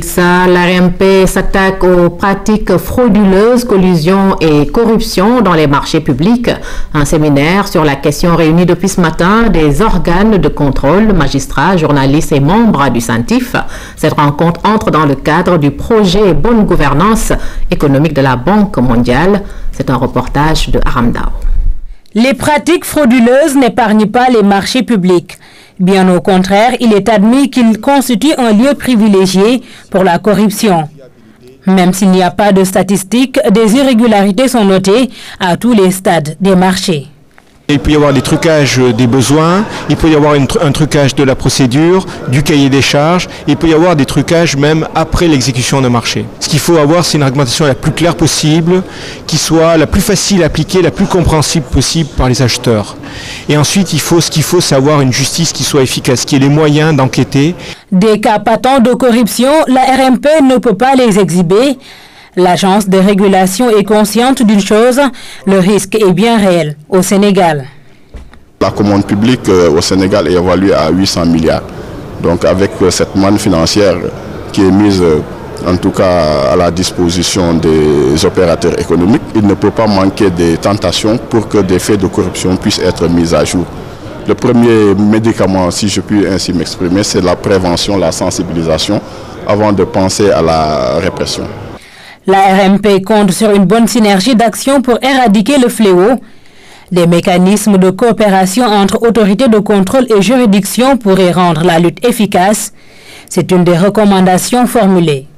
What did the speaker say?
ça, l'ARMP s'attaque aux pratiques frauduleuses, collusion et corruption dans les marchés publics. Un séminaire sur la question réunit depuis ce matin des organes de contrôle, magistrats, journalistes et membres du CENTIF. Cette rencontre entre dans le cadre du projet Bonne gouvernance économique de la Banque mondiale. C'est un reportage de Aramdao. Les pratiques frauduleuses n'épargnent pas les marchés publics. Bien au contraire, il est admis qu'ils constituent un lieu privilégié pour la corruption. Même s'il n'y a pas de statistiques, des irrégularités sont notées à tous les stades des marchés. Il peut y avoir des trucages des besoins, il peut y avoir un trucage de la procédure, du cahier des charges, il peut y avoir des trucages même après l'exécution d'un marché. Ce qu'il faut avoir, c'est une réglementation la plus claire possible, qui soit la plus facile à appliquer, la plus compréhensible possible par les acheteurs. Et ensuite, ce qu'il faut, c'est avoir une justice qui soit efficace, qui ait les moyens d'enquêter. Des cas patents de corruption, la RMP ne peut pas les exhiber. L'agence de régulation est consciente d'une chose, le risque est bien réel au Sénégal. La commande publique au Sénégal est évaluée à 800 milliards. Donc avec cette manne financière qui est mise en tout cas à la disposition des opérateurs économiques, il ne peut pas manquer des tentations pour que des faits de corruption puissent être mis à jour. Le premier médicament, si je puis ainsi m'exprimer, c'est la prévention, la sensibilisation, avant de penser à la répression. La RMP compte sur une bonne synergie d'action pour éradiquer le fléau. Des mécanismes de coopération entre autorités de contrôle et juridictions pourraient rendre la lutte efficace. C'est une des recommandations formulées.